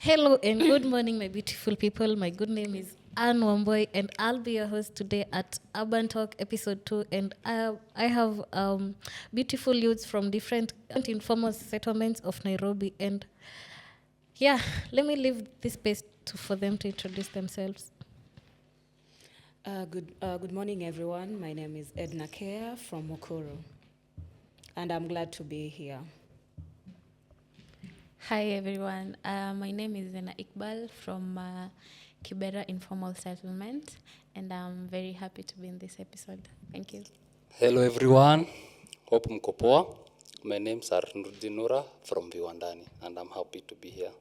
Hello and good morning, my beautiful people. My good name is Anne Wamboy, and I'll be your host today at Urban Talk Episode 2. And I have beautiful youths from different informal settlements of Nairobi. And yeah, let me leave this space for them to introduce themselves. Good morning, everyone. My name is Edna Kea from Mukuru, and I'm glad to be here. Hi everyone, my name is Zena Iqbal from Kibera Informal Settlement, and I'm very happy to be in this episode. Thank you. Hello everyone, hope mko poa. My name is Arnurdin Nura from Viwandani, and I'm happy to be here.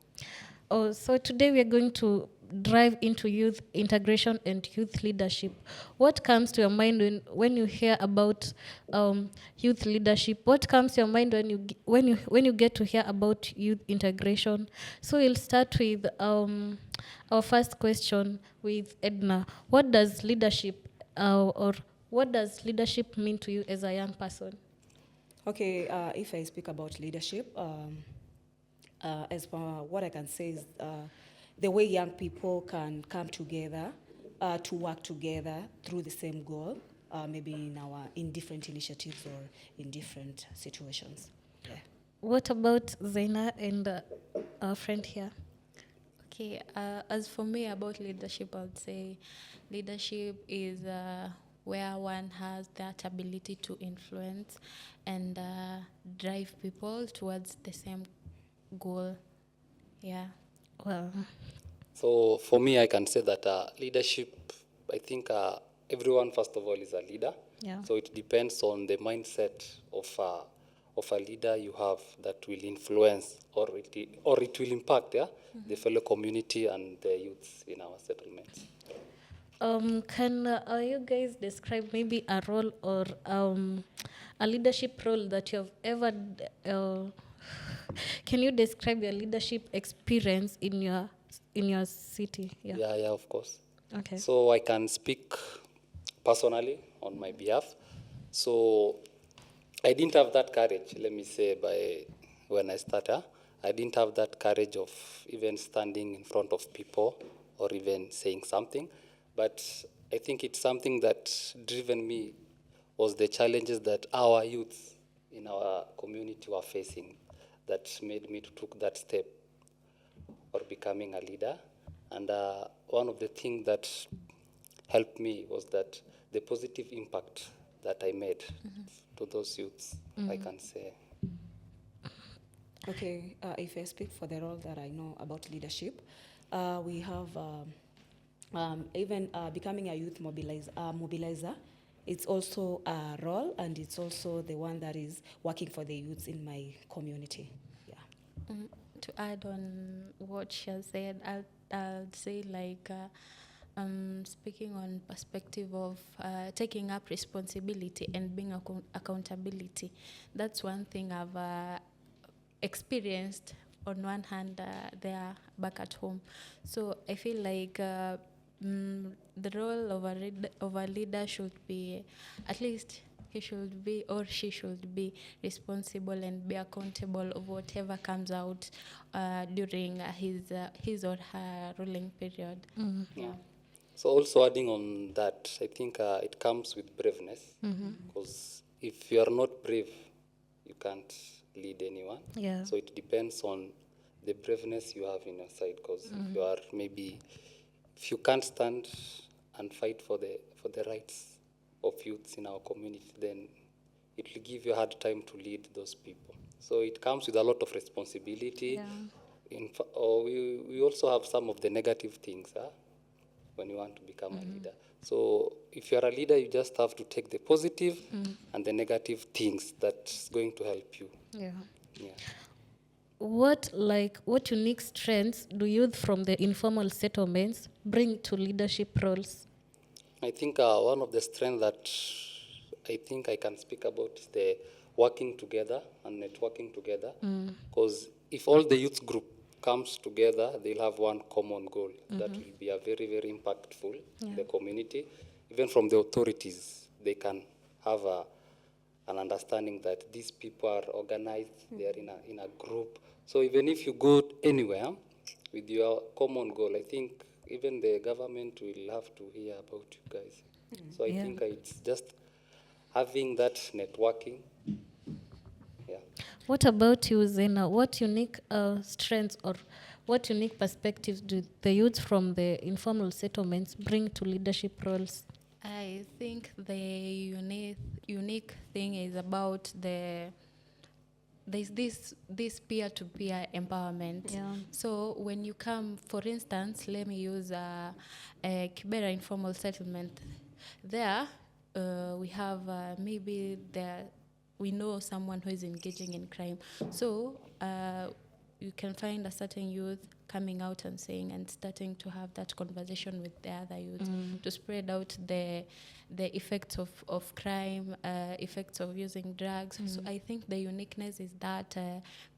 Oh, so today we are going to dive into youth integration and youth leadership. What comes to your mind when you hear about youth leadership? What comes to your mind when you get to hear about youth integration? So we'll start with our first question with Edna. What does leadership or what does leadership mean to you as a young person? Okay, if I speak about leadership, as per what I can say is the way young people can come together to work together through the same goal, maybe in different initiatives or in different situations. Yeah. What about Zaina and our friend here? Okay, as for me about leadership, I would say leadership is where one has that ability to influence and drive people towards the same goal. Yeah. Well, So for me, I can say that leadership, I think everyone, first of all, is a leader. yeah. So it depends on the mindset of a leader you have that will influence or it will impact the fellow community and the youths in our settlements. Can you guys describe maybe a role or a leadership role that you have ever? Can you describe your leadership experience in your city? Yeah, of course. Okay. So I can speak personally on my behalf. So I didn't have that courage, let me say, when I started. I didn't have that courage of even standing in front of people or even saying something. But I think it's something that driven me was the challenges that our youth in our community were facing that made me to take that step or becoming a leader. And one of the things that helped me was that the positive impact that I made to those youths, I can say. Okay, if I speak for the role that I know about leadership, we have even becoming a youth mobilizer. It's also a role, and it's also the one that is working for the youths in my community. Yeah. To add on what she has said, I'll say speaking on perspective of taking up responsibility and being accountability. That's one thing I've experienced on one hand there back at home. So I feel like the role of a leader should be, at least he should be or she should be responsible and be accountable of whatever comes out during his or her ruling period. Yeah. So also adding on that, I think it comes with braveness. Because if you are not brave, you can't lead anyone. Yeah. So it depends on the braveness you have in your side. Because if you can't stand and fight for the rights of youths in our community, then it will give you a hard time to lead those people. So it comes with a lot of responsibility. Yeah. We also have some of the negative things when you want to become a leader. So if you're a leader, you just have to take the positive and the negative things that's going to help you. Yeah. Yeah. What unique strengths do youth from the informal settlements bring to leadership roles? I think one of the strengths that I think I can speak about is the working together and networking together. Because if all the youth group comes together, they'll have one common goal that will be a very, very impactful in the community. Even from the authorities, they can have an understanding that these people are organized, they are in a group. So even if you go anywhere, with your common goal. I think even the government will have to hear about you guys. So I Yeah. think it's just having that networking. Yeah. What about you, Zena? What unique strengths or what unique perspectives do the youth from the informal settlements bring to leadership roles? I think the unique thing is about there's this peer-to-peer empowerment. Yeah. So when you come, for instance, let me use a Kibera informal settlement. There, we have maybe there we know someone who is engaging in crime. So you can find a certain youth coming out and saying and starting to have that conversation with the other youth to spread out the effects of crime, effects of using drugs. So I think the uniqueness is that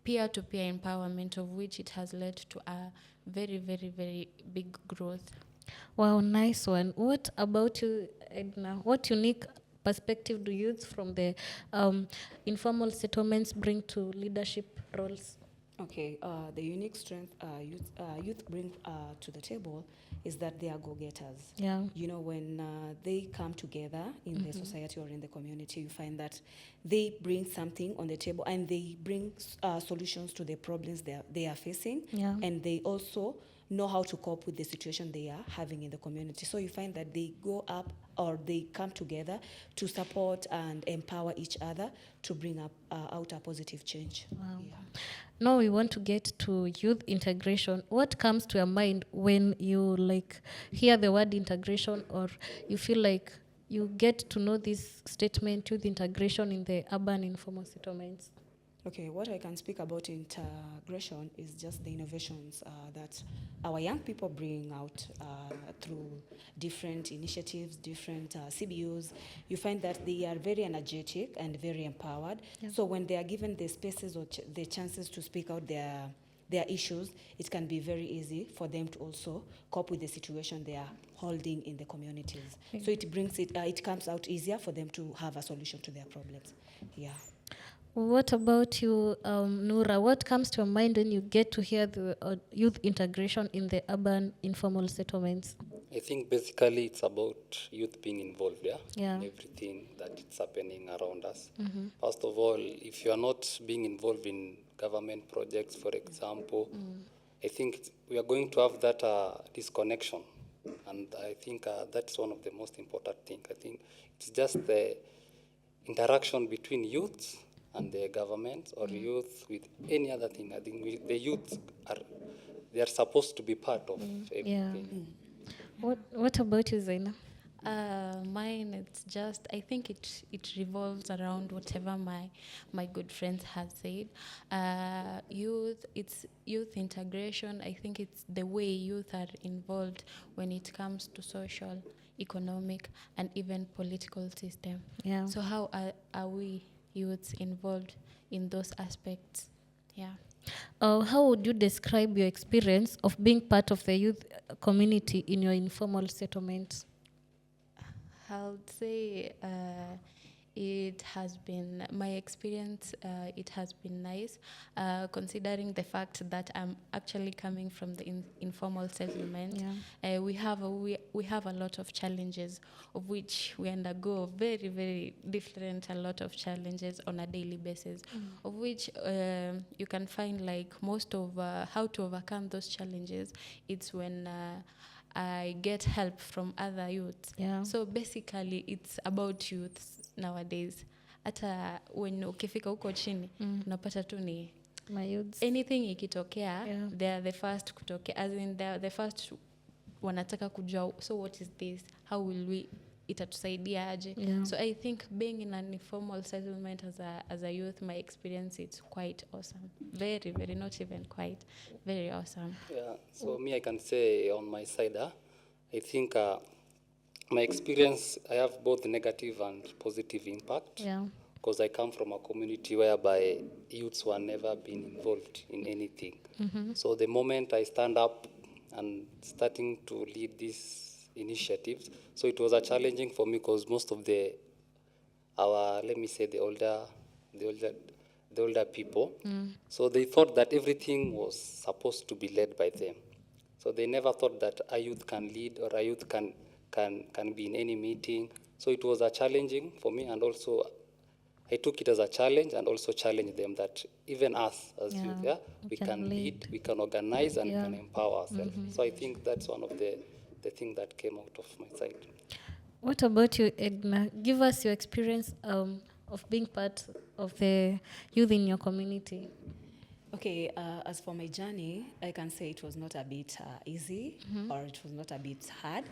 peer-to-peer empowerment, of which it has led to a very, very, very big growth. Wow, nice one. What about you, Edna? What unique perspective do youth from the informal settlements bring to leadership roles? Okay, the unique strength youth bring to the table is that they are go-getters. Yeah. You know, when they come together in the society or in the community, you find that they bring something on the table and they bring solutions to the problems they are facing. Yeah. And they also know how to cope with the situation they are having in the community. So you find that they go up or they come together to support and empower each other to bring up out a positive change. Wow. Yeah. Now we want to get to youth integration. What comes to your mind when you hear the word integration, or you feel like you get to know this statement, youth integration in the urban informal settlements? Okay, what I can speak about integration is just the innovations that our young people bring out through different initiatives, different CBUs. You find that they are very energetic and very empowered. Yeah. So when they are given the spaces or the chances to speak out their issues, it can be very easy for them to also cope with the situation they are holding in the communities. So it comes out easier for them to have a solution to their problems. Yeah. What about you, Noura? What comes to your mind when you get to hear the youth integration in the urban informal settlements? I think basically it's about youth being involved, yeah, Yeah. in everything that is happening around us. First of all, if you are not being involved in government projects, for example, I think we are going to have that disconnection, and I think that's one of the most important things. I think it's just the interaction between youth and the government, or youth with any other thing. I think the youth they are supposed to be part of everything. What about you, Zaina? Mine, it's just, I think it revolves around whatever my good friends have said. It's youth integration. I think it's the way youth are involved when it comes to social, economic, and even political system. Yeah. So how are we youths involved in those aspects? Yeah. How would you describe your experience of being part of the youth community in your informal settlements? I would say it has been my experience. It has been nice, considering the fact that I'm actually coming from the informal settlement. Yeah. We have a lot of challenges, of which we undergo very, very different a lot of challenges on a daily basis, of which you can find like most of how to overcome those challenges. It's when I get help from other youths. Yeah. So basically it's about youths nowadays. Hata when ukifika huko chini unapata tu ni My youths. anything ikitokea, Yeah. they are the first kutokea, as in they are the first wanataka kujua, so what is this, how will we, itatusaidia aje. Yeah. So I think being in an informal settlement as a youth, my experience, it's quite awesome. Very, very, not even quite, very awesome. Yeah, so me, I can say on my side, I think my experience, I have both negative and positive impact. Yeah. Because I come from a community whereby youths were never been involved in anything. So the moment I stand up and starting to lead these initiatives, so it was a challenging for me because most of the older the older people. So they thought that everything was supposed to be led by them. So they never thought that a youth can lead or a youth can be in any meeting. So it was a challenging for me, and also I took it as a challenge and also challenged them that even us as youth, we can lead, we can organize, and we can empower ourselves. So I think that's one of the things that came out of my side. What about you, Edna? Give us your experience of being part of the youth in your community. Okay, as for my journey, I can say it was not a bit easy or it was not a bit hard.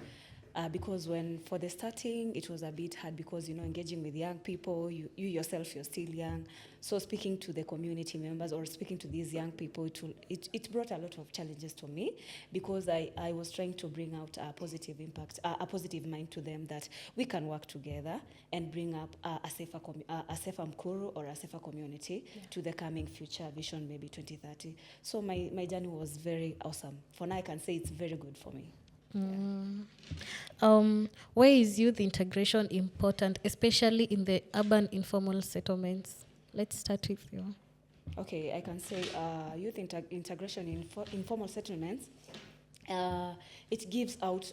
Because for the starting, it was a bit hard because, engaging with young people, you yourself, you're still young. So speaking to the community members or speaking to these young people, it brought a lot of challenges to me because I was trying to bring out a positive impact, a positive mind to them that we can work together and bring up a safer Mkuru or a safer community to the coming future vision, maybe 2030. So my journey was very awesome. For now, I can say it's very good for me. Why is youth integration important, especially in the urban informal settlements? Let's start with you. Okay, I can say youth integration in informal settlements, it gives out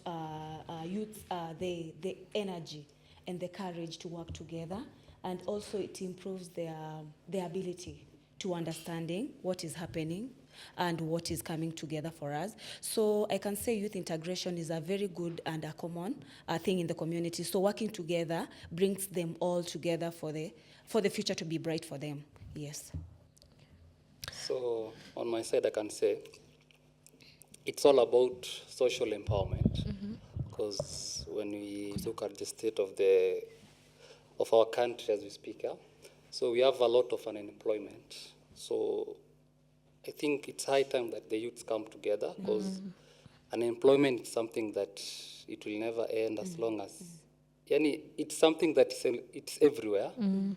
youth the energy and the courage to work together, and also it improves their ability to understanding what is happening and what is coming together for us. So I can say youth integration is a very good and a common thing in the community. So working together brings them all together for the future to be bright for them. Yes. So on my side, I can say it's all about social empowerment, because when we look at the state of our country as we speak, so we have a lot of unemployment. So I think it's high time that the youths come together, because unemployment is something that it will never end as long as, it's something that it's everywhere.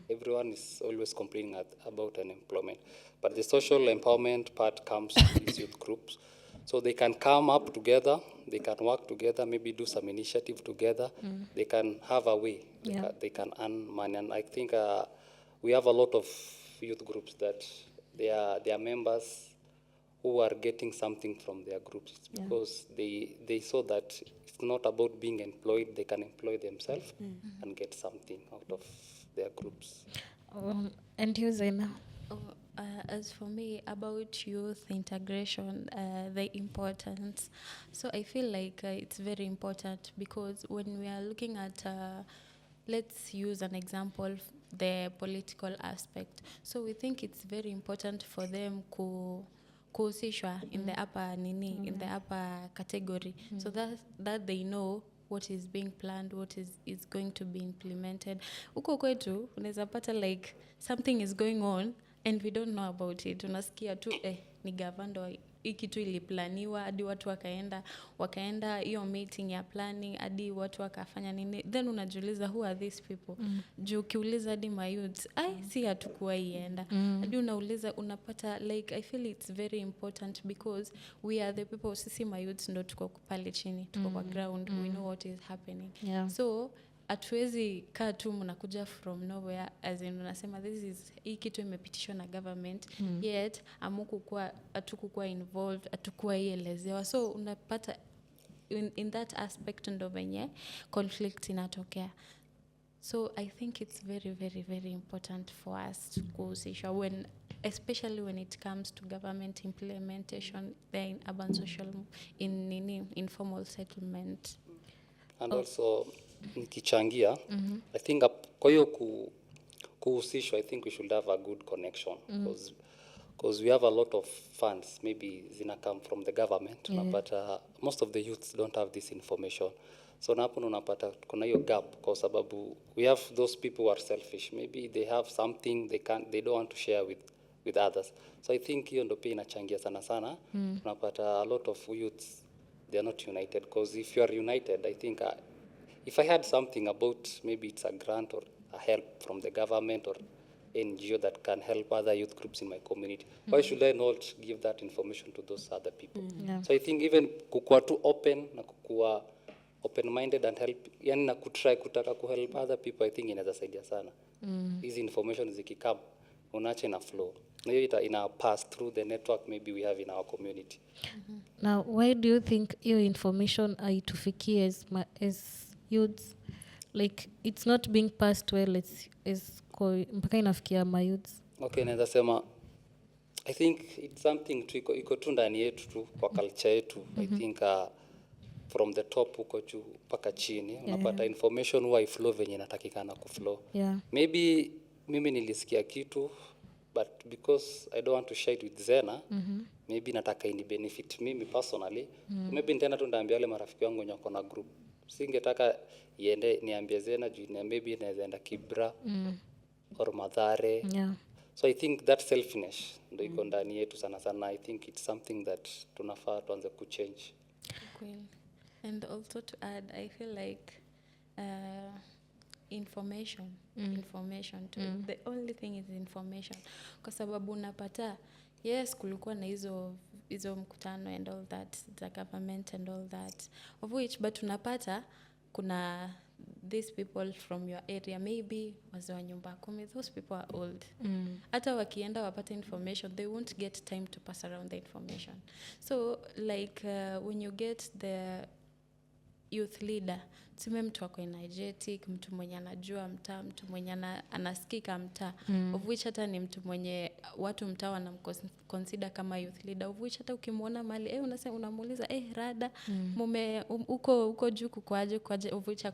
Everyone is always complaining about unemployment. But the social empowerment part comes to these youth groups. So they can come up together, they can work together, maybe do some initiative together. They can have a way, they can earn money. And I think we have a lot of youth groups that they are members who are getting something from their groups, because they saw that it's not about being employed, they can employ themselves and get something out of their groups. And you, Zaina? As for me, about youth integration, the importance. So I feel like it's very important because when we are looking at, let's use an example, the political aspect. So we think it's very important for them kuhusishwa in the upper in the upper category, so that they know what is being planned, what is going to be implemented. Huko kwetu unaweza pata like something is going on and we don't know about it. Unasikia tu ni gavana hii kitu iliplaniwa hadi watu wakaenda hiyo meeting ya planning hadi watu wakafanya nini, then unajiuliza who are these people? Juu ukiuliza hadi mayouths si hatukuwa ienda hadi unauliza, unapata like I feel it's very important because we are the people, sisi mayouths ndo tuko pale chini, tuko kwa ground, we know what is happening. So hatuwezi kaa tu mnakuja from nowhere, as in unasema this is hii kitu imepitishwa na government, yet hatukukuwa involved, hatukuwa ielezewa. So unapata in that aspect ndo venye conflict inatokea. So I think it's very, very, very important for us to kuhusishwa especially when it comes to government implementation there in urban social, in informal settlement. And also nikichangia, I think kwa hiyo kuhusishwa, I think we should have a good connection, because we have a lot of funds maybe zina come from the government, but most of the youths don't have this information. So napo unapata kuna hiyo gap, kwa sababu we have those people who are selfish, maybe they have something they don't want to share with others. So I think hiyo ndo pia inachangia sana. Unapata a lot of youths, they are not united, because if you are united, I think if I had something about, maybe it's a grant or a help from the government or NGO that can help other youth groups in my community, why should I not give that information to those other people? So I think even kukua too open na kukua open-minded and help, yani na kutaka kuhelp other people, I think inaweza saidia sana. Hizi information zikikam, unaacha ina flow. Na hiyo ina pass through the network maybe we have in our community. Now, why do you think hiyo information haitufikie as youths? Like, it's not being passed well mpaka inafikia ma youths. Okay, naweza sema I think it's something tu iko tu ndani yetu tu kwa culture yetu. I think from the top huko juu mpaka chini unapata information huwa iflow venye inatakikana kuflow. Yeah. Maybe mimi nilisikia kitu but because I don't want to share it with Zena, maybe nataka ini benefit mimi personally. Maybe nitaenda tu ndaambia wale marafiki wangu wenye wako na group. Singetaka iende niambie Zena juu maybe inaweza enda Kibra or Mathare. Yeah. So I think that selfishness ndio iko ndani yetu sana sana. I think it's something that tunafaa tuanze kuchange. Kweli. And also to add, I feel like information too. The only thing is information. Kwa sababu unapata, yes, kulikuwa na hizo mkutano and all that, the government and all that, of which, but unapata kuna these people from your area, maybe wazee wa nyumba kumi, those people are old. Hata wakienda wapata information, they won't get time to pass around the information. So like when you get the youth leader, tuseme mtu wako energetic, mtu mwenye anajua mtaa, mtu mwenye anasikika mtaa, of which hata ni mtu mwenye watu mtaa wanamconsider kama youth leader, of which hata ukimwona mali unasema, unamuuliza rada mume uko juu kwaje, of which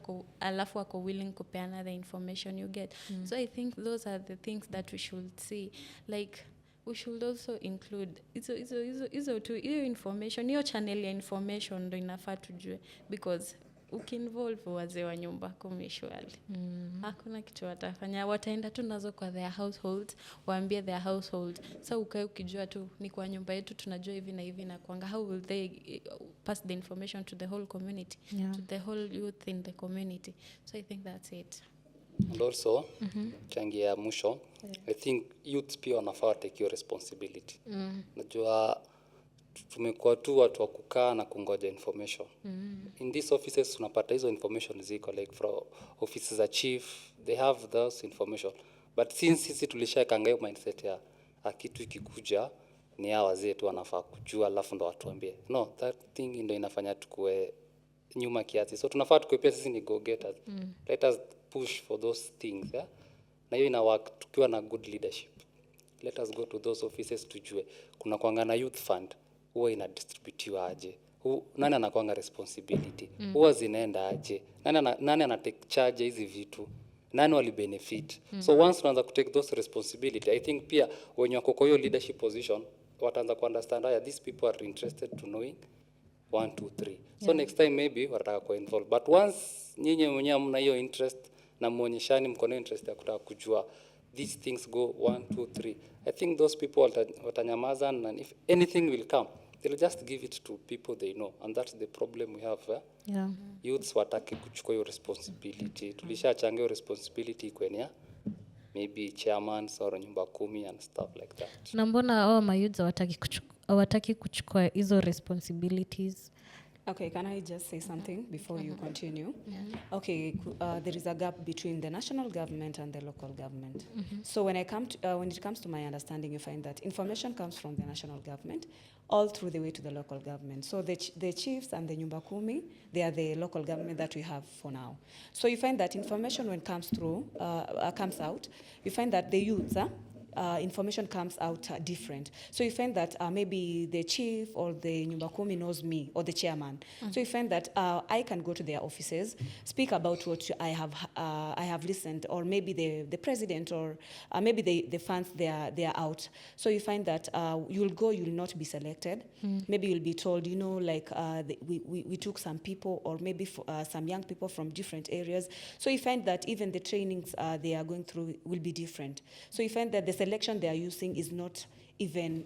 alafu ako willing kupeana the information you get. So I think those are the things that we should see, like we should also include hizo tu, hiyo information, hiyo channel ya information ndo inafaa tujue, because ukiinvolve wazee wa nyumba kumi surely hakuna kitu watafanya, wataenda tu nazo kwa their household, waambie their household. So ukae ukijua tu ni kwa nyumba yetu tunajua hivi na hivi na kwanga, how will they pass the information to the whole community, to the whole youth in the community? So I think that's it. And also changia mwisho, I think youth pia wanafaa take your responsibility. Najua tumekuwa tu watu wa kukaa na kungoja information. In these offices unapata hizo information ziko, like from offices za chief, they have those information, but since sisi tulishakanga hiyo mindset ya kitu ikikuja ni hawa wazee tu wanafaa kujua alafu ndo watuambie. No, that thing ndio inafanya tukue nyuma kiasi. So tunafaa tukue pia sisi ni go getters. Let us push for those things, yeah? Na hiyo ina work tukiwa na good leadership. Let us go to those offices tujue kuna kuanga na youth fund, huwa ina distributiwa aje, nani anakuanga responsibility, huwa zinaenda aje, nani ana take charge hizi vitu, nani wali benefit. So once unaanza ku take those responsibility, I think pia when you are hiyo leadership position wataanza ku understand these people are interested to knowing 1 2 3. So next time maybe watataka ku involve, but once nyinyi mwenyewe mna hiyo interest na muonyeshani mko na interest ya kutaka kujua these things go 1 2 3, I think those people watanyamaza, and if anything will come they'll just give it to people they know, and that's the problem we have. Youths wataki kuchukua hiyo responsibility. Tulishachanga hiyo responsibility kwenye maybe chairman or nyumba kumi and stuff like that. Na mbona hao mayouths hawataki kuchukua hizo responsibilities? Okay, can I just say something before you continue? Okay, there is a gap between the national government and the local government. So when it comes to my understanding, you find that information comes from the national government all through the way to the local government. So the chiefs and the nyumba kumi, they are the local government that we have for now. So you find that information when comes out, you find that the youths, information comes out different. So you find that maybe the chief or the nyumba kumi knows me, or the chairman. So you find that I can go to their offices, speak about what I have listened, or maybe the president, or maybe the funds they are out. So you find that you'll not be selected. Maybe you'll be told, like we took some people, or maybe some young people from different areas. So you find that even the trainings they are going through will be different. So you find that the selection they are using is not even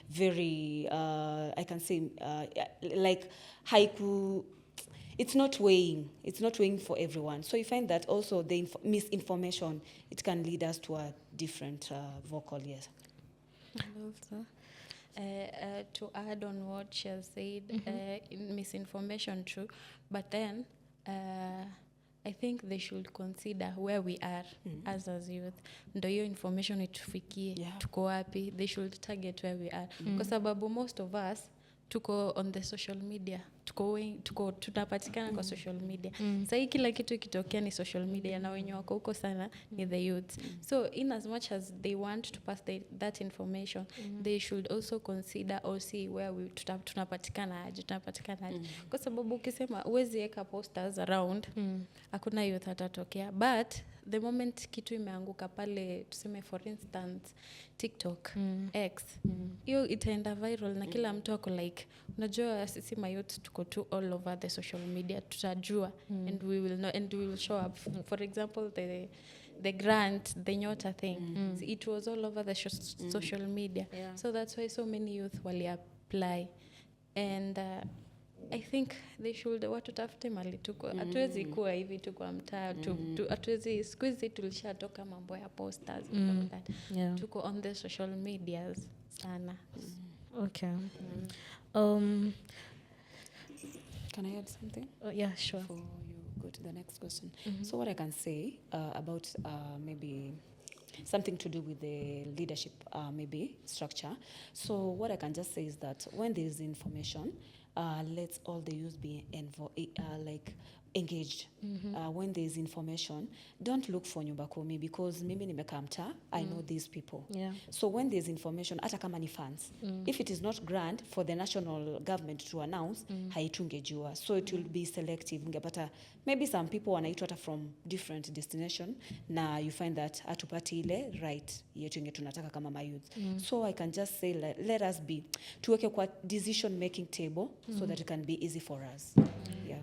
very I can say like haiku. It's not weighing for everyone. So you find that also the misinformation, it can lead us to a different vocal. Yes. And also to add on what she has said, misinformation true, but then I think they should consider where we are as youth. Ndo hiyo information itufikie, Yeah. tuko wapi. They should target where we are. Kwa sababu most of us tuko on the social media. Tunapatikana kwa social media. Sahii kila kitu ikitokea ni social media, na wenye wako huko sana ni the youth. So in as much as they want to pass that information, they should also consider or see where we tunapatikana aje. Kwa sababu ukisema uwezi weka posters around, hakuna youth atatokea. But the moment kitu imeanguka pale, tuseme for instance TikTok, X, hiyo itaenda viral na kila mtu ako like, unajua sisi mayouth tuko tu all over the social media, tutajua and we will know and we will show up. For example, the grant, the Nyota thing, it was all over the social media. Yeah. So that's why so many youth wali apply. And I think they should, watu tafute mali tuko. Hatuwezi kuwa hivi tu kwa mtaa. Hatuwezi, siku hizi tulishatoka mambo ya posters and all that. Yeah. Tuko on the social medias sana. Okay. Can I add something? Yeah, sure. Before you go to the next question. So what I can say about maybe something to do with the leadership maybe structure. So what I can just say is that when there is information, let's all the youth be like engaged. When there is information, don't look for nyumba kumi, because mimi nimekaa mtaa, I know these people. Yeah. So when there's information, hata kama ni funds, if it is not grant for the national government to announce, haitungejua. So it will be selective. Ungepata maybe some people wanaitwa hata from different destination, na you find that hatupati ile right yetu yenye tunataka kama mayouth. So I can just say let us be, tuweke kwa decision making table so that it can be easy for us. Yeah.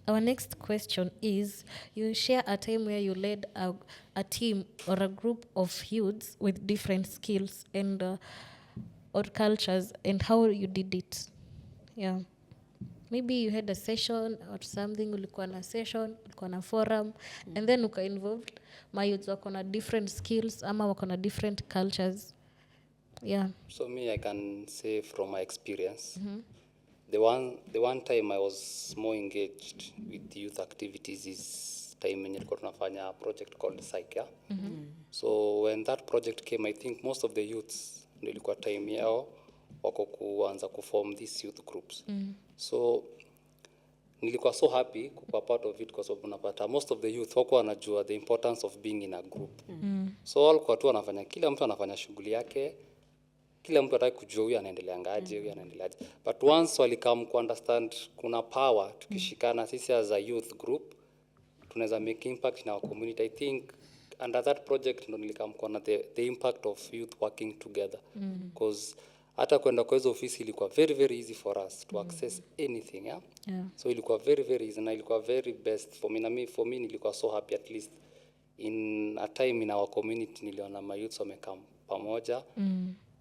Our next question is, you share a time where you led a team or a group of youths with different skills and or cultures, and how you did it. Yeah. Maybe you had a session or something, ulikuwa na session, ulikuwa na forum, and then uka involved my youths wako na different skills ama wako na different cultures. Yeah. So me, I can say from my experience, the one time I was more engaged with youth activities is time when nilikuwa tunafanya a project called Psych. Yeah? So when that project came, I think most of the youths ndio ilikuwa time yao wako kuanza kuform these youth groups. So nilikuwa so happy kuwa part of it, kwa sababu unapata most of the youth wako wanajua the importance of being in a group. So walikuwa tu wanafanya, kila mtu anafanya shughuli yake, kila mtu anataka kujua huyu anaendeleangaje, huyu anaendeleaje. But once walikam ku understand kuna power tukishikana sisi as a youth group tunaweza make impact in our community. I think under that project ndo nilikam kuona the impact of youth working together, because hata kwenda kwa hizo ofisi ilikuwa very very easy for us to access anything. Yeah? Yeah. So ilikuwa very very easy na ilikuwa very best for me. For me nilikuwa so happy, at least in a time in our community niliona my youths wamekam pamoja,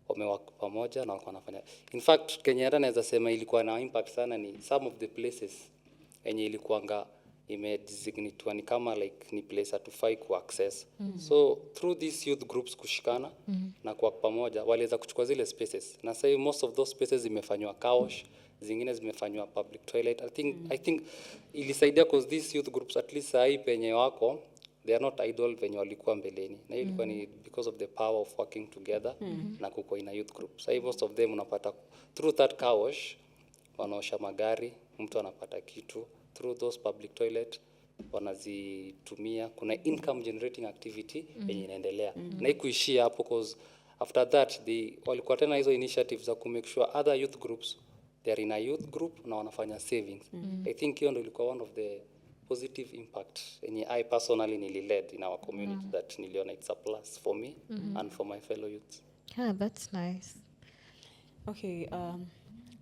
wamewaka pamoja na walikuwa wanafanya. In fact, Kenya hata naweza sema ilikuwa na impact sana ni some of the places yenye ilikuanga imedesignatwa ni kama like ni place hatufai ku access. So through these youth groups kushikana na kwa pamoja waliweza kuchukua zile spaces, na sasa most of those spaces zimefanywa kaosh, zingine zimefanywa public toilet. I think ilisaidia cause these youth groups at least sai penye wako they are not idle venye walikuwa mbeleni, na hiyo ilikuwa ni because of the power of working together na kuko in a youth group. So most of them unapata through that car wash wanaosha magari, mtu anapata kitu through those public toilet wanazitumia, kuna income generating activity yenye inaendelea. Na ikuishia hapo, cause after that walikuwa tena hizo initiatives za ku make sure other youth groups they are in a youth group na wanafanya savings. I think hiyo ndio ilikuwa one of the positive impact yenye I personally nililed in our community that niliona it's a plus for me and for my fellow youths. Yeah, that's nice. Okay,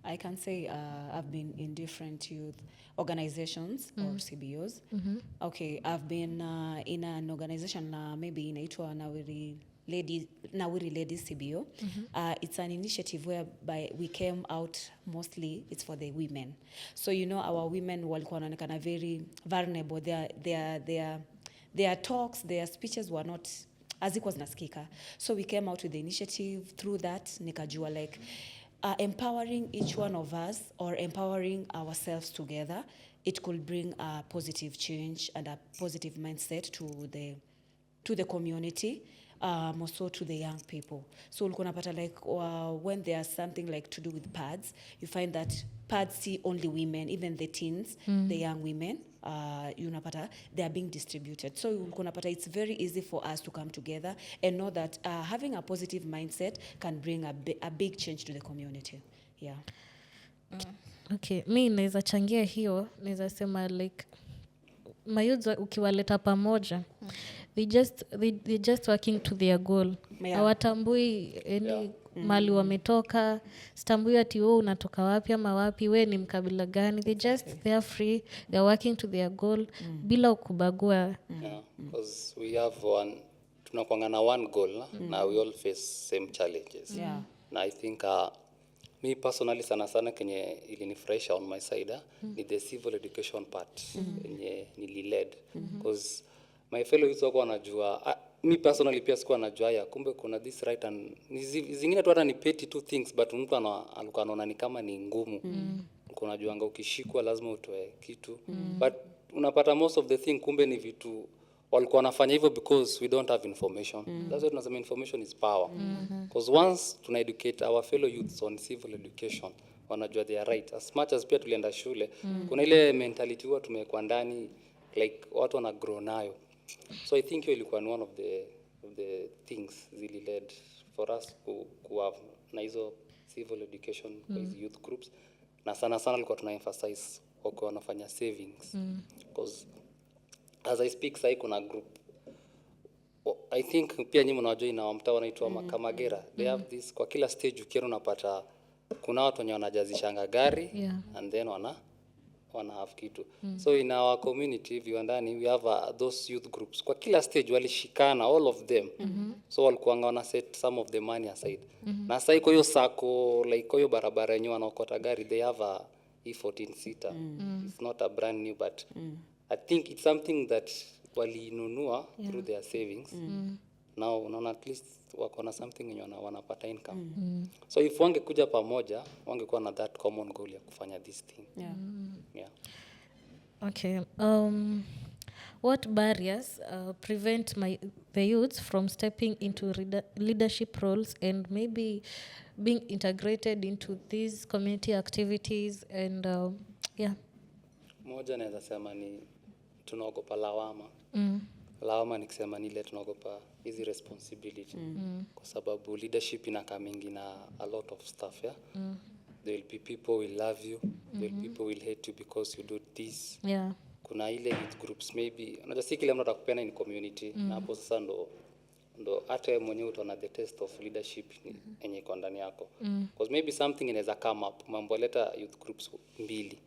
I can say I've been in different youth organizations or CBOs. Okay, I've been in an organization maybe inaitwa Nawiri Ladies CBO. It's an initiative whereby we came out, mostly it's for the women. So you know our women walikuwa wanaonekana very vulnerable. Their talks, their speeches were not hazikuwa zinasikika. So we came out with the initiative. Through that nikajua like empowering each one of us or empowering ourselves together it could bring a positive change and a positive mindset to the community, also to the young people. So ulikuwa unapata like when there's something like to do with pads, you find that pads see only women, even the teens, the young women, unapata they are being distributed. So ulikuwa unapata it's very easy for us to come together and know that having a positive mindset can bring a big change to the community. Yeah. Okay, mi naweza changia hiyo, naweza sema like mayouth ukiwaleta pamoja, they just working to their goal. Yeah. Hawatambui any mali wametoka, sitambui ati wewe unatoka wapi ama wapi, we ni mkabila gani. They are free, they are working to their goal bila kubagua. Yeah, because we have tunakuanga na one goal na we all face same challenges. Yeah. Na I think me personally sana kenye ilinifurahisha on my side ni the civil education part yenye nililed, because my fellow youth wako wanajua, me personally pia sikuwa najua ya kumbe kuna this right and zingine tu hata ni petty two things, but mtu alikuwa anaona ni kama ni ngumu. Kuna juanga ukishikwa lazima utoe kitu, but unapata most of the thing kumbe ni vitu walikuwa wanafanya hivyo because we don't have information. That's why tunasema information is power. Because once tuna educate our fellow youths on civil education, wanajua they are right. As much as pia tulienda shule, kuna ile mentality huwa tumekuwa ndani like watu wana grow nayo. So I think hiyo ilikuwa one of the things really led for us to have na hizo civil education kwa hizo youth groups. Na sana alikuwa tuna emphasize wako wanafanya savings. Because as I speak sai kuna group, I think pia nyinyi mnajua ina mtaa wanaitwa Makamagera. They have this, kwa kila stage ukienda unapata kuna watu wenye wanajazishanga gari and then wana have kitu. So in our community viwandani we have those youth groups. Kwa kila stage walishikana all of them. So walikuwa wana set some of the money aside. Na sasa iko hiyo sako like hiyo barabara yenyewe wanaokota gari, they have a E14 seater. It's not a brand new, but I think it's something that walinunua through their savings. Now unaona at least wako na something yenye wanapata income. So if wangekuja pamoja, wangekuwa na that common goal ya kufanya this thing. Yeah. Okay. What barriers prevent the youths from stepping into leadership roles and maybe being integrated into these community activities and Moja naweza sema ni tunaogopa lawama. Lawama ni kusema ni ile tunaogopa hizi responsibility. Kwa sababu leadership inakaa mingi na a lot of stuff, yeah. There will be people will love you, there will be people will hate you because you do this. Yeah. Kuna ile youth groups maybe unajua si kila mtu atakupenda in community, na hapo sasa ndo hata wewe mwenyewe utaona the test of leadership yenye iko ndani yako. Because maybe something inaweza come up, mambo leta youth groups mbili.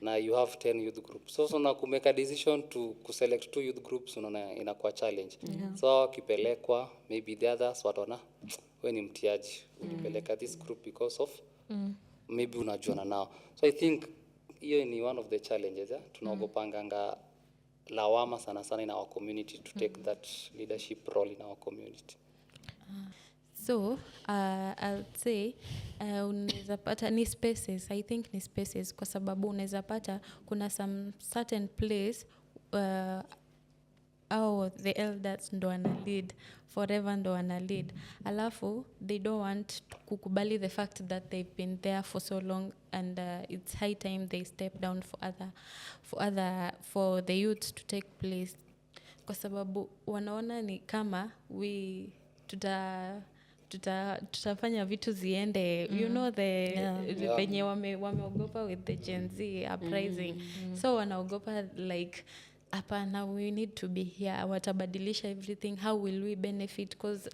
Na you have 10 youth groups. So na kumeka decision to select 2 youth groups unaona inakuwa challenge. So kipelekwa maybe the others wataona wewe ni mtiaji, ulipeleka this group because of maybe unajuana nao. So I think hiyo ni one of the challenges, yeah? Tunaogopanga lawama sana in our community to take that leadership role in our community. So I'll say unaweza pata ni spaces. I think ni spaces kwa sababu unaweza pata kuna some certain place the elders ndo wana lead forever, ndo wana lead, alafu they don't want kukubali the fact that they've been there for so long, and it's high time they step down for the youth to take place, kwa sababu wanaona ni kama tutafanya vitu ziende, you know, venye wameogopa with the Gen Z uprising. So wanaogopa like hapana, we need to be here, watabadilisha everything, how will we benefit? Because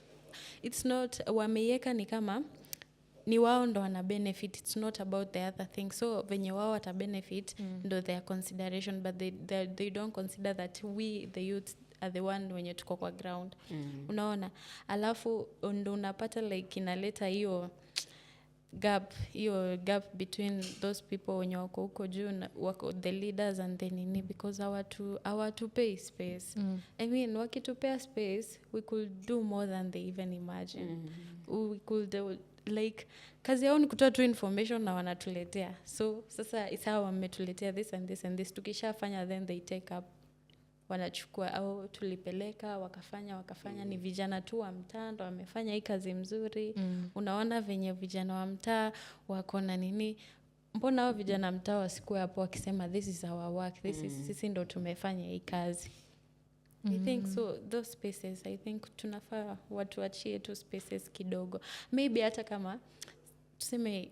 it's not, wameiweka ni kama ni wao ndo wana benefit, it's not about the other thing. So venye wao wata benefit ndo their consideration, but they don't consider that we the youth are the one wenye tuko kwa ground. Unaona, alafu ndo unapata like inaleta hiyo gap between those people wenye wako huko juu wako the leaders and the nini, because our pay space. I mean, wakitupea space we could do more than they even imagine. We could like kazi yao ni kutoa tu information na wanatuletea. So sasa isawa wametuletea this and this and this, tukishafanya then they take up, wanachukua au tulipeleka wakafanya. Ni vijana tu wa mtaa ndo wamefanya hii kazi mzuri. Unaona venye vijana wa mtaa wako na nini, mbona hao vijana mtaa wasikuwe hapo wakisema this is our work, this is sisi ndo tumefanya hii kazi. I think so those spaces, I think tunafaa watu wachie tu spaces kidogo, maybe hata kama tuseme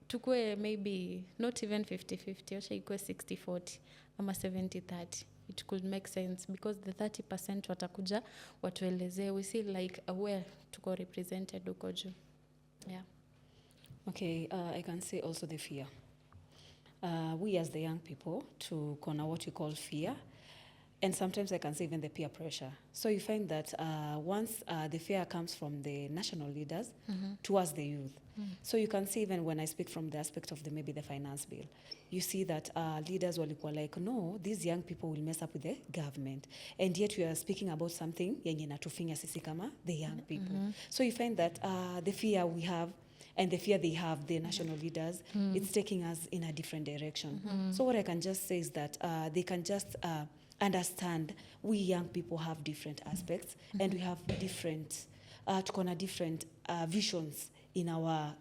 tukue maybe not even 50-50, wacha ikuwe 60-40 ama 70-30. It could make sense because the 30% watakuja watuelezee, we see like where tuko represented huko juu. Yeah. Okay, I can say also the fear. We as the young people to corner what we call fear, and sometimes I can say even the peer pressure. So you find that once the fear comes from the national leaders towards the youth. So you can see even when I speak from the aspect of maybe the finance bill, you see that leaders walikuwa like, no, these young people will mess up with the government. And yet we are speaking about something yenye natufinya sisi kama the young people. So you find that the fear we have and the fear they have, the national leaders, it's taking us in a different direction. So what I can just say is that they can just understand we young people have different aspects and we have different different visions in our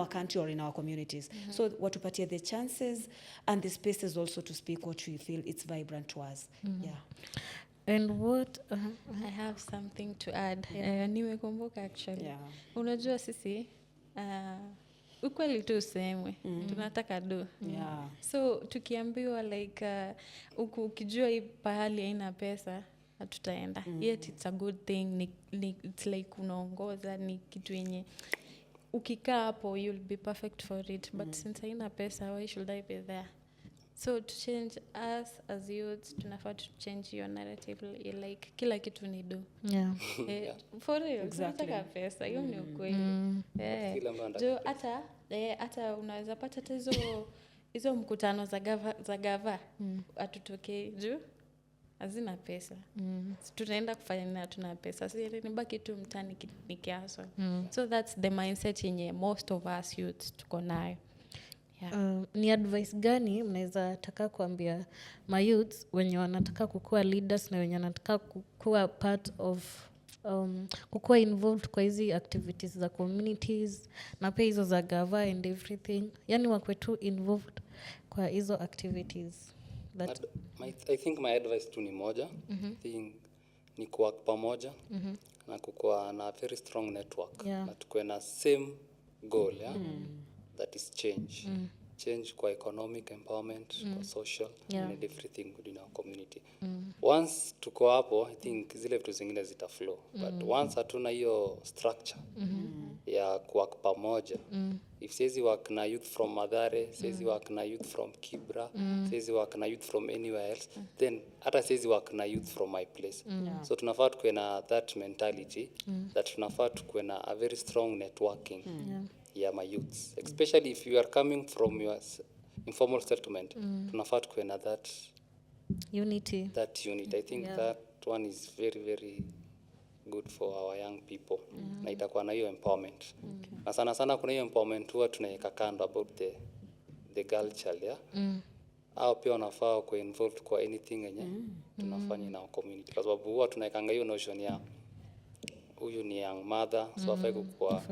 country or in our communities. So watupatie the chances and the spaces also to speak what we feel it's vibrant to us. Yeah. And what I have something to add. Nimekumbuka actually. Yeah. Unajua sisi ukweli tu usemwe, tunataka do. Yeah. So tukiambiwa like ukijua hii pahali haina pesa hatutaenda. Yet it's a good thing, it's like unaongoza, ni kitu yenye ukikaa hapo you'll be perfect for it, but since haina pesa, why should I be there? So to change us as youths, tunafaa to change your narrative, like kila kitu ni do. yeah. For real, Exactly. tunataka pesa, hiyo ni ukweli. Kila mtu anataka Jo hata unaweza pata hata hizo mkutano za gava atutokee juu hazina pesa. Tutaenda kufanya nini hatuna pesa? Si nibaki tu mtani nikiaso. So that's the mindset yenye most of us youths tuko nayo. Yeah. Ni advice gani mnaweza taka kuambia mayouths wenye wanataka kukua leaders na wenye wanataka kukua part of kukua involved kwa hizi activities za communities na pia hizo za gava and everything, yani wakwe tu involved kwa hizo activities that I think my advice tu ni moja. Think ni kuwork pamoja na kukuwa na very strong network. Yeah. Na tukuwe na same goal, yeah? That is change. Change kwa economic empowerment, kwa social, and everything within our community. Once tuko hapo, I think zile vitu zingine zita flow. But once hatuna hiyo structure ya kuwork pamoja, if siwezi work na youth from Mathare, siwezi work na youth from Kibra, siwezi work na youth from anywhere else, then hata siwezi work na youth from my place. So tunafaa tukuwe na that mentality, that tunafaa tukuwe na a very strong networking. Yeah, my youths, especially if you are coming from your informal settlement, tunafaa tukuwe na that unity. unit. I think that one is very very good for our young people. Na itakuwa na hiyo empowerment. Na sana sana kuna hiyo empowerment huwa tunaweka kando about the girl child, yeah? Au pia wanafaa kuwa involved kwa anything yenye tunafanya na community, kwa sababu huwa tunawekanga hiyo notion ya huyu ni young mother, so afai kuwa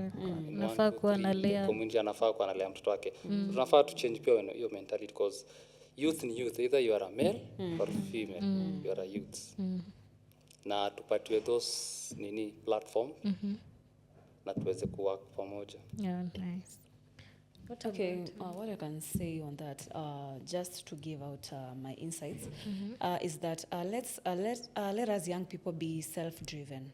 Nafaa kuwa analea community, anafaa kuwa analea mtoto wake. Tunafaa to change pia hiyo mentality, because youth ni youth, either you are a male or female, you are a youth. Na tupatiwe those platform na tuweze kuwork pamoja. Yeah, nice. Okay, what I can say on that, just to give out my insights, is that let us young people be self-driven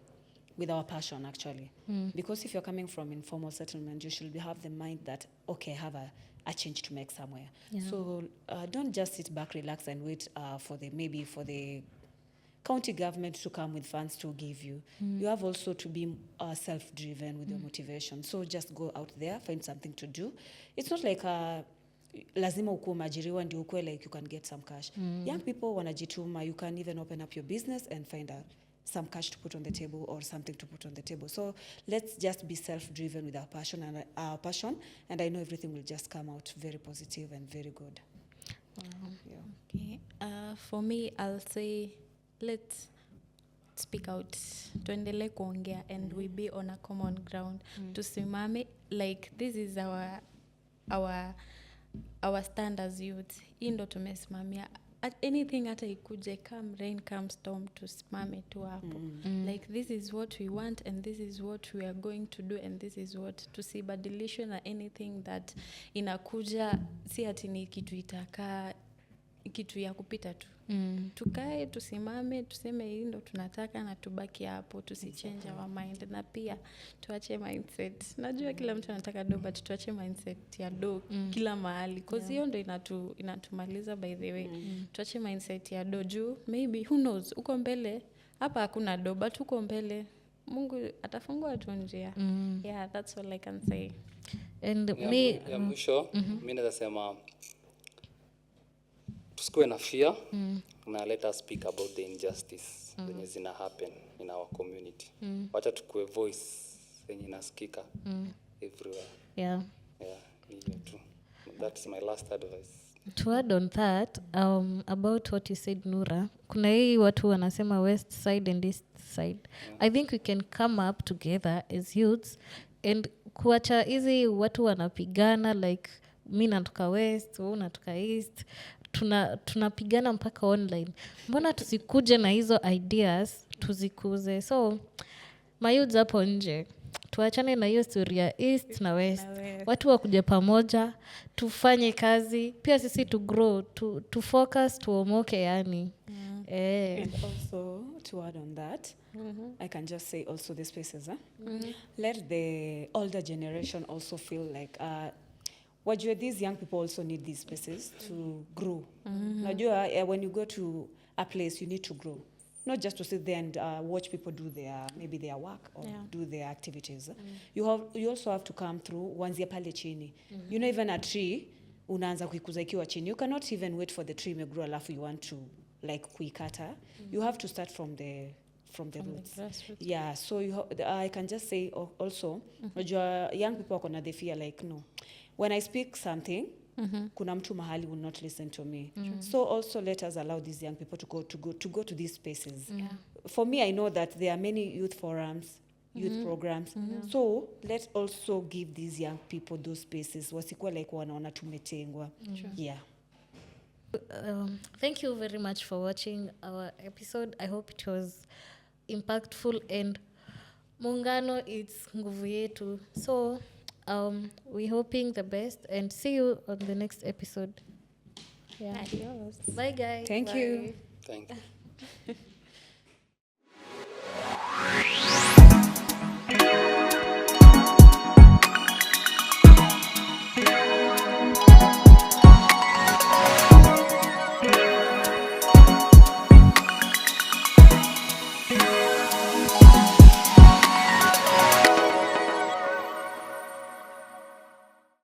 with our passion, actually. Because if you're coming from informal settlement, you should have the mind that, okay, I have a change to make somewhere. So don't just sit back, relax, and wait for the county government to come with funds to give you. You have also to be self-driven with your motivation. So just go out there, find something to do. It's not like lazima ukuwe umeajiriwa ndio ukuwe like you can get some cash. Young people wanajituma, you can even open up your business and find some cash to put on the table or something to put on the table. So let's just be self-driven with our passion, and I know everything will just come out very positive and very good. Yeah. Okay. For me, I'll say let's speak out, tuendelee kuongea, and we be on a common ground. Tusimame, like this is our stand as youth. Hii ndo tumesimamia. At anything hata ikuje, come rain, come storm, tusimame tu hapo. Like this is what we want and this is what we are going to do and this is what, tusibadilishwe na anything that inakuja, si ati ni kitu itakaa, kitu ya kupita tu. Tukae, tusimame, tuseme hii ndo tunataka na tubaki hapo, tusichange our mind. Na pia tuache mindset. Najua kila mtu anataka do, but tuache mindset ya do kila mahali. Cause hiyo ndo inatumaliza by the way. Tuache mindset ya do juu, maybe, who knows, uko mbele, hapa hakuna do, but uko mbele, Mungu atafungua tu njia. Yeah, that's all I can say. And ya mwisho, mimi naweza sema tusikuwe na fear na let us speak about the injustice zenye zina happen in our community. Wacha tukue voice yenye inasikika everywhere. yeah. Ni hiyo tu. That's my last advice. To add on that, about what you said, Nura, kuna hii watu wanasema west side and east side. I think we can come up together as youths and kuacha hizi watu wanapigana, like mi natoka west, wewe unatoka east, tunapigana mpaka online. Mbona tusikuje na hizo ideas tuzikuze? So mayouths hapo nje, tuachane na hiyo story ya east na west. Watu wakuja pamoja, tufanye kazi, pia sisi to grow, to focus, tuomoke yani. And also to add on that, I can just say also the spaces, let the older generation also feel like wajua these young people also need these spaces to grow. Najua when you go to a place you need to grow, not just to sit there and watch people do maybe their work or do their activities. You also have to come through kuanzia pale chini. You know, even a tree unaanza kuikuza ikiwa chini. You cannot even wait for the tree to grow alafu you want to like kuikata. You have to start from the roots. Yeah, so I can just say also, young people are gonna they fear like no. When I speak something, kuna mtu mahali will not listen to me. So also let us allow these young people to go to these spaces. For me, I know that there are many youth forums, youth programs. So let's also give these young people those spaces. Wasikuwa like wanaona tumetengwa. Yeah. Thank you very much for watching our episode. I hope it was impactful and muungano it's nguvu yetu. So we're hoping the best and see you on the next episode. Adios. Bye guys. Thank you. Thank you.